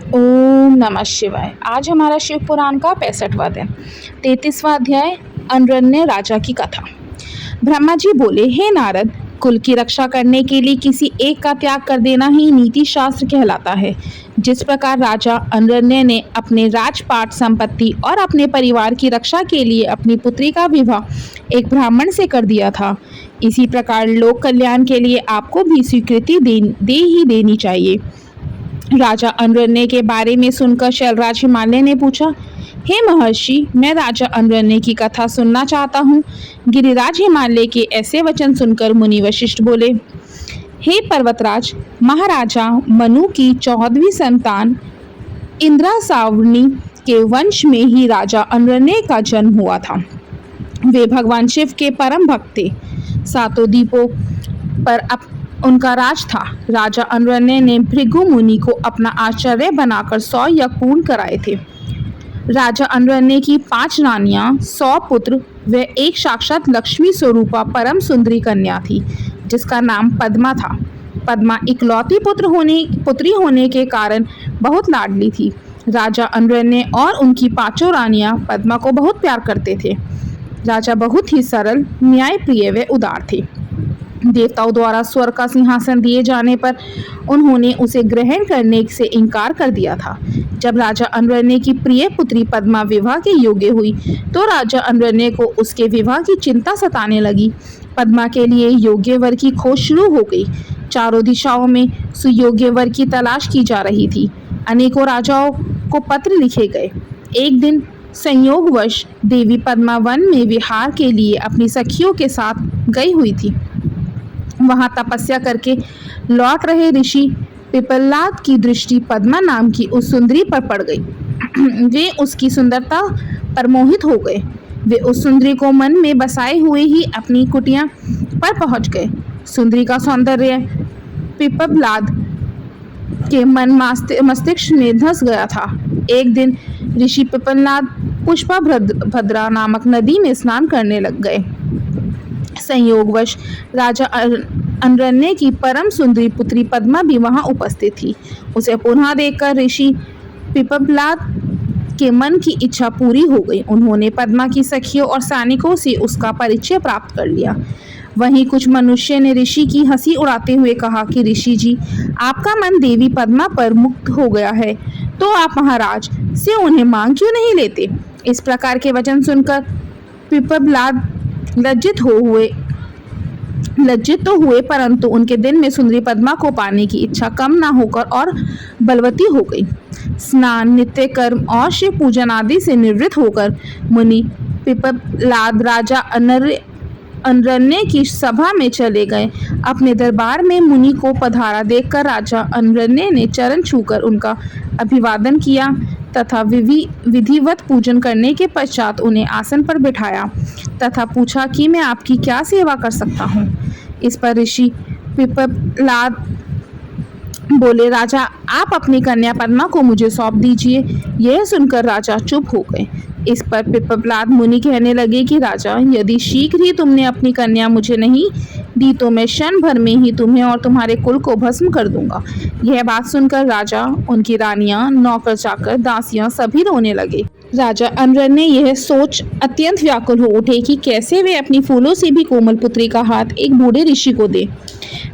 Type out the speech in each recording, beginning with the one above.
ओम नमः शिवाय। आज हमारा शिव पुराण का 65वां दिन, 33वां अध्याय, अनरण्य राजा की कथा। ब्रह्मा जी बोले, हे नारद, कुल की रक्षा करने के लिए किसी एक का त्याग कर देना ही नीति शास्त्र कहलाता है। जिस प्रकार राजा अनरण्य ने अपने राजपाट संपत्ति और अपने परिवार की रक्षा के लिए अपनी पुत्री का विवाह एक ब्राह्मण से कर दिया था, इसी प्रकार लोक कल्याण के लिए आपको भी स्वीकृति दे ही देनी चाहिए। राजा अनरण्य के बारे में सुनकर शैलराज हिमालय ने पूछा, हे महर्षि, मैं राजा अनरण्य की कथा सुनना चाहता हूँ। गिरिराज हिमालय के ऐसे वचन सुनकर मुनि वशिष्ठ बोले, हे पर्वतराज, महाराजा मनु की 14वीं संतान इंद्रासावणी के वंश में ही राजा अनरण्य का जन्म हुआ था। वे भगवान शिव के परम भक्त थे। सातों द्वीपों पर उनका राज था। राजा अनरण्य ने भृगु मुनि को अपना आचार्य बनाकर 100 यज्ञ पूर्ण कराए थे। राजा अनरण्य की 5 रानियां, 100 पुत्र व एक साक्षात लक्ष्मी स्वरूपा परम सुंदरी कन्या थी, जिसका नाम पद्मा था। पद्मा इकलौती पुत्री होने के कारण बहुत लाडली थी। राजा अनरण्य और उनकी 5 रानियां पद्मा को बहुत प्यार करते थे। राजा बहुत ही सरल, न्यायप्रिय व उदार थे। देवताओं द्वारा स्वर्ग का सिंहासन दिए जाने पर उन्होंने उसे ग्रहण करने से इनकार कर दिया था। जब राजा अनरण्य की प्रिय पुत्री पद्मा विवाह के योग्य हुई तो राजा अनरण्य को उसके विवाह की चिंता सताने लगी। पद्मा के लिए योग्य वर की खोज शुरू हो गई। चारों दिशाओं में सुयोग्य वर की तलाश की जा रही थी। अनेकों राजाओं को पत्र लिखे गए। एक दिन संयोगवश देवी पद्मा वन में विहार के लिए अपनी सखियों के साथ गई हुई थी। वहां तपस्या करके लौट रहे ऋषि पिप्पलाद की दृष्टि पद्मा नाम की उस सुंदरी पर पड़ गई। वे उसकी सुंदरता पर मोहित हो गए। वे उस सुंदरी को मन में बसाए हुए ही अपनी कुटिया पर पहुंच गए। सुंदरी का सौंदर्य पिप्पलाद के मन मस्तिष्क में धंस गया था। एक दिन ऋषि पिप्पलाद पुष्पा भद्रा नामक नदी में स्नान करने लग गए। संयोगवश राजा अनरण्य की परम सुंदरी पुत्री पद्मा भी वहां उपस्थित थी। उसे पुनः देखकर ऋषि पिप्पलाद के मन की इच्छा पूरी हो गई। उन्होंने पद्मा की सखियों और सैनिकों से उसका परिचय प्राप्त कर लिया। वहीं कुछ मनुष्य ने ऋषि की हंसी उड़ाते हुए कहा कि ऋषि जी, आपका मन देवी पद्मा पर मुक्त हो गया है, तो आप महाराज से उन्हें मांग क्यों नहीं लेते। इस प्रकार के वचन सुनकर पिप्पलाद लज्जित तो हुए, परंतु उनके दिल में सुंदरी पद्मा को पाने की इच्छा कम ना होकर और बलवती हो गई। स्नान, नित्य कर्म और शिव पूजन आदि से निवृत्त होकर मुनि पिप्पलाद राजा अनरण्य की सभा में चले गए। अपने दरबार में मुनि को पधारा देखकर राजा अनरण्य ने चरण छूकर उनका अभिवादन किया तथा विधिवत पूजन करने के पश्चात उन्हें आसन पर बिठाया तथा पूछा कि मैं आपकी क्या सेवा कर सकता हूँ। इस पर ऋषि पिप्पलाद बोले, राजा, आप अपनी कन्या पद्मा को मुझे सौंप दीजिए। यह सुनकर राजा चुप हो गए। इस पर पिप्पलाद मुनि कहने लगे कि राजा, यदि शीघ्र ही तुमने अपनी कन्या मुझे नहीं दी तो मैं क्षण भर में ही तुम्हें और तुम्हारे कुल को भस्म कर दूंगा। यह बात सुनकर राजा, उनकी रानियां, नौकर चाकर, दासियां सभी रोने लगे। राजा अनरण्य यह सोच अत्यंत व्याकुल हो उठे कि कैसे वे अपनी फूलों से भी कोमल पुत्री का हाथ एक बूढ़े ऋषि को दे।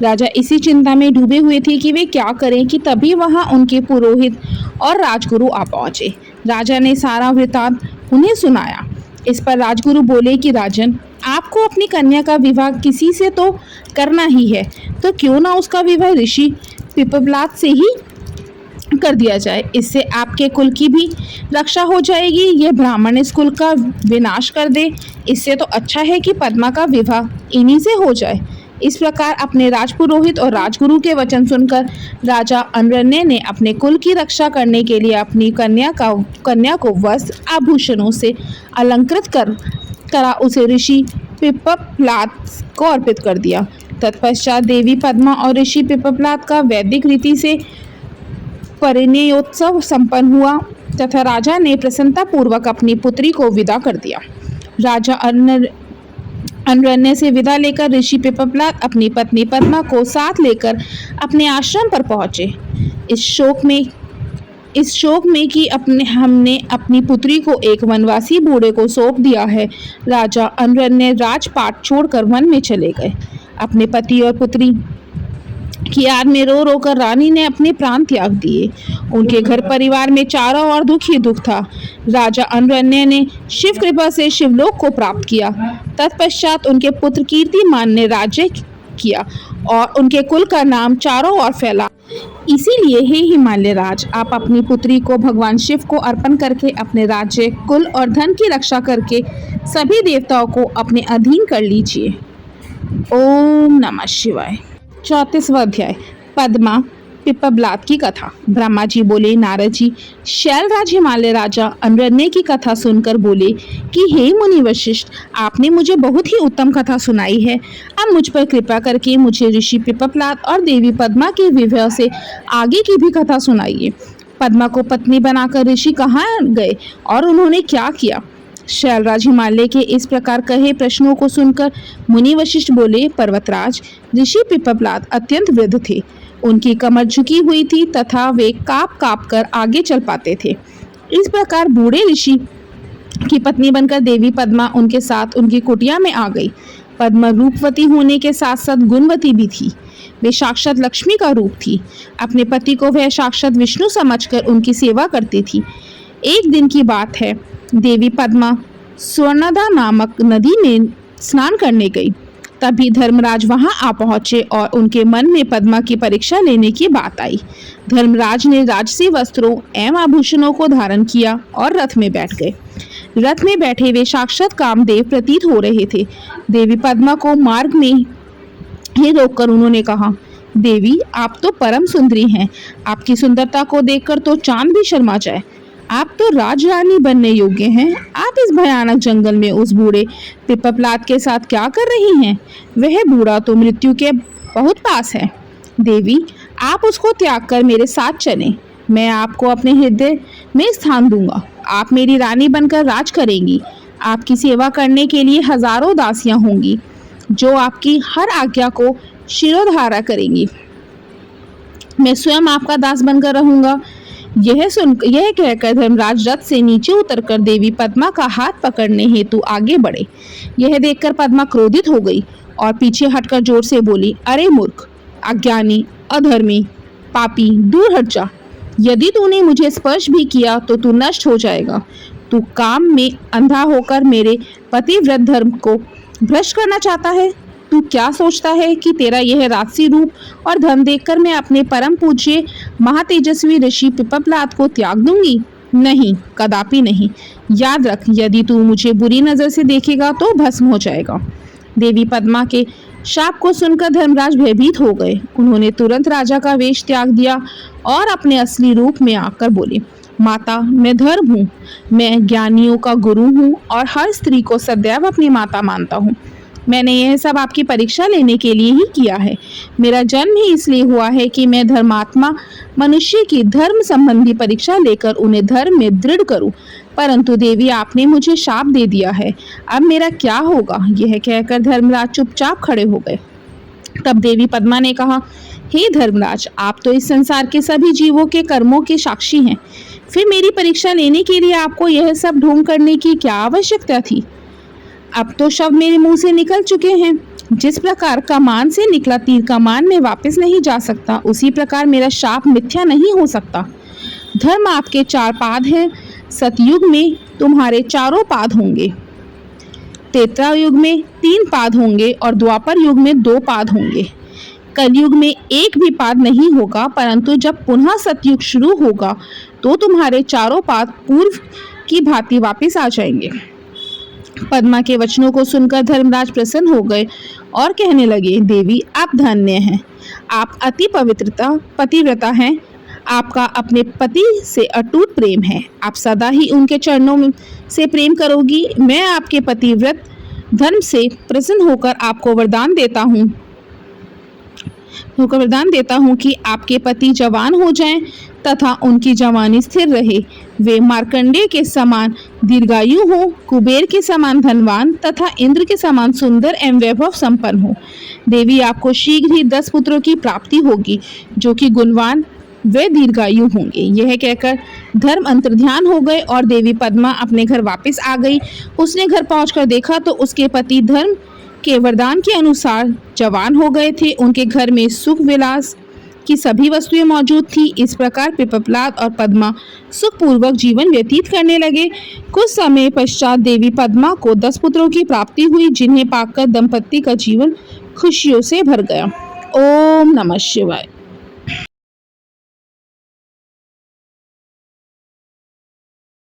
राजा इसी चिंता में डूबे हुए थे कि वे क्या करें कि तभी वहां उनके पुरोहित और राजगुरु आ पहुंचे। राजा ने सारा वृतांत उन्हें सुनाया। इस पर राजगुरु बोले कि राजन, आपको अपनी कन्या का विवाह किसी से तो करना ही है, तो क्यों ना उसका विवाह ऋषि पिप्पलाद से ही कर दिया जाए। इससे आपके कुल की भी रक्षा हो जाएगी। यह ब्राह्मण इस कुल का विनाश कर दे, इससे तो अच्छा है कि पद्मा का विवाह इन्हीं से हो जाए। इस प्रकार अपने राजपुरोहित और राजगुरु के वचन सुनकर राजा अनरण्य ने अपने कुल की रक्षा करने के लिए अपनी कन्या को वस्त्र आभूषणों से अलंकृत करा उसे ऋषि पिप्पलाद को अर्पित कर दिया। तत्पश्चात देवी पद्मा और ऋषि पिप्पलाद का वैदिक रीति से परिणयोत्सव संपन्न हुआ तथा राजा ने प्रसन्नता पूर्वक अपनी पुत्री को विदा कर दिया। राजा अनरण्य से विदा लेकर ऋषि पिप्पलाद अपनी पत्नी पद्मा को साथ लेकर अपने आश्रम पर पहुंचे। इस शोक में इस शोक में कि हमने अपनी पुत्री को एक वनवासी बूढ़े को सौंप दिया है, राजा अनरण्य राजपाट छोड़कर वन में चले गए। अपने पति और पुत्री की याद में रो रो कर रानी ने अपने प्राण त्याग दिए। उनके घर परिवार में चारों ओर दुख ही दुख था। राजा अनरण्य ने शिव कृपा से शिवलोक को प्राप्त किया। तत्पश्चात उनके पुत्र कीर्तिमान ने राज्य किया और उनके कुल का नाम चारों ओर फैला। इसीलिए हे हिमालय राज, आप अपनी पुत्री को भगवान शिव को अर्पण करके अपने राज्य, कुल और धन की रक्षा करके सभी देवताओं को अपने अधीन कर लीजिए। ओम नमः शिवाय। 34वां अध्याय, पद्मा पिप्पलाद की कथा। ब्रह्मा जी बोले, नारद जी, शैलराज हिमालय राजा अनरण्य की कथा सुनकर बोले कि हे मुनि वशिष्ठ, आपने मुझे बहुत ही उत्तम कथा सुनाई है। अब मुझ पर कृपा करके मुझे ऋषि पिप्पलाद और देवी पद्मा के विवाह से आगे की भी कथा सुनाइए। पद्मा को पत्नी बनाकर ऋषि कहाँ गए और उन्होंने क्या किया? शैलराज हिमालय के इस प्रकार कहे प्रश्नों को सुनकर मुनि वशिष्ठ बोले, पर्वतराज, ऋषि पिप्पलाद अत्यंत वृद्ध थे। उनकी कमर झुकी हुई थी तथा वे कांप कांप कर आगे चल पाते थे। इस प्रकार बूढ़े ऋषि की पत्नी बनकर देवी पद्मा उनके साथ उनकी कुटिया में आ गई। पद्मा रूपवती होने के साथ साथ गुणवती भी थी। वे साक्षात लक्ष्मी का रूप थी। अपने पति को वह साक्षात विष्णु समझकर उनकी सेवा करती थी। एक दिन की बात है, देवी पद्मा स्वर्णदा नामक नदी में स्नान करने गई। तभी धर्मराज वहां आ पहुंचे और उनके मन में पद्मा की परीक्षा लेने की बात आई। धर्मराज ने राजसी वस्त्रों एवं आभूषणों को धारण किया और रथ में बैठ गए। रथ में बैठे वे साक्षात कामदेव प्रतीत हो रहे थे। देवी पद्मा को मार्ग में ही रोककर उन्होंने कहा, देवी, आप तो परम सुंदरी हैं। आपकी सुंदरता को देखकर तो चांद भी शर्मा जाए। आप तो राजरानी बनने योग्य हैं। आप इस भयानक जंगल में उस बूढ़े पिप्पलाद के साथ क्या कर रही हैं? वह बूढ़ा तो मृत्यु के बहुत पास है। देवी, आप उसको त्याग कर मेरे साथ चलें। मैं आपको अपने हृदय में स्थान दूंगा। आप मेरी रानी बनकर राज करेंगी। आपकी सेवा करने के लिए हजारों दासियां होंगी जो आपकी हर आज्ञा को शिरोधार्य करेंगी। मैं स्वयं आपका दास बनकर रहूंगा। यह कहकर धर्मराज रथ से नीचे उतरकर देवी पद्मा का हाथ पकड़ने हेतु आगे बढ़े। यह देखकर पद्मा क्रोधित हो गई और पीछे हटकर जोर से बोली, अरे मूर्ख, अज्ञानी, अधर्मी, पापी, दूर हट जा। यदि तूने मुझे स्पर्श भी किया तो तू नष्ट हो जाएगा। तू काम में अंधा होकर मेरे पतिव्रत धर्म को भ्रष्ट करना चाहता है। तू क्या सोचता है कि तेरा यह राजसी रूप और धन देखकर मैं अपने परम पूज्य महातेजस्वी ऋषि पिप्पलाद को त्याग दूंगी? नहीं, कदापि नहीं। याद रख, यदि तू मुझे बुरी नजर से देखेगा तो भस्म हो जाएगा। देवी पद्मा के शाप को सुनकर धर्मराज भयभीत हो गए। उन्होंने तुरंत राजा का वेश त्याग दिया और अपने असली रूप में आकर बोले, माता, मैं धर्म हूँ। मैं ज्ञानियों का गुरु हूँ और हर स्त्री को सदैव अपनी माता मानता हूँ। मैंने यह सब आपकी परीक्षा लेने के लिए ही किया है। मेरा जन्म ही इसलिए हुआ है कि मैं धर्मात्मा मनुष्य की धर्म संबंधी परीक्षा लेकर उन्हें धर्म में दृढ़ करूं। परंतु देवी, आपने मुझे शाप दे दिया है। अब मेरा क्या होगा? यह कहकर धर्मराज चुपचाप खड़े हो गए। तब देवी पद्मा ने कहा, हे धर्मराज, आप तो इस संसार के सभी जीवों के कर्मों के साक्षी हैं। फिर मेरी परीक्षा लेने के लिए आपको यह सब ढोंग करने की क्या आवश्यकता थी? अब तो शब्द मेरे मुंह से निकल चुके हैं। जिस प्रकार कमान से निकला तीर कमान में वापस नहीं जा सकता, उसी प्रकार मेरा शाप मिथ्या नहीं हो सकता। धर्म आपके 4 पाद हैं। सतयुग में तुम्हारे चारों पाद होंगे, त्रेता युग में 3 पाद होंगे और द्वापर युग में 2 पाद होंगे। कलयुग में एक भी पाद नहीं होगा, परंतु जब पुनः सतयुग शुरू होगा तो तुम्हारे चारों पाद पूर्व की भांति वापस आ जाएंगे। पद्मा के वचनों को सुनकर धर्मराज प्रसन्न हो गए और कहने लगे, देवी, आप धन्य हैं। आप अति पतिव्रता हैं। आपका अपने पति से अटूट प्रेम है। आप सदा ही उनके चरणों से प्रेम करोगी। मैं आपके पतिव्रत धर्म से प्रसन्न होकर आपको वरदान देता हूँ कि आपके पति जवान हो जाएं तथा उनकी जवानी स्थिर रहे। वे मार्कंडेय के समान दीर्घायु हो, कुबेर के समान धनवान तथा इंद्र के समान सुंदर एवं वैभव संपन्न हो। देवी, आपको शीघ्र ही 10 पुत्रों की प्राप्ति होगी जो कि गुणवान, वे दीर्घायु होंगे। यह कहकर धर्म अंतर्ध्यान हो गए और देवी पद्मा अपने घर वापस आ गई। उसने घर पहुंचकर देखा तो उसके पति धर्म के वरदान के अनुसार जवान हो गए थे। उनके घर में सुख विलास की सभी वस्तुएं मौजूद थी। इस प्रकार पिपलाद और पद्मा सुखपूर्वक जीवन व्यतीत करने लगे। कुछ समय पश्चात देवी पद्मा को 10 पुत्रों की प्राप्ति हुई, जिन्हें पाकर दंपति का जीवन खुशियों से भर गया। ओम नमः शिवाय।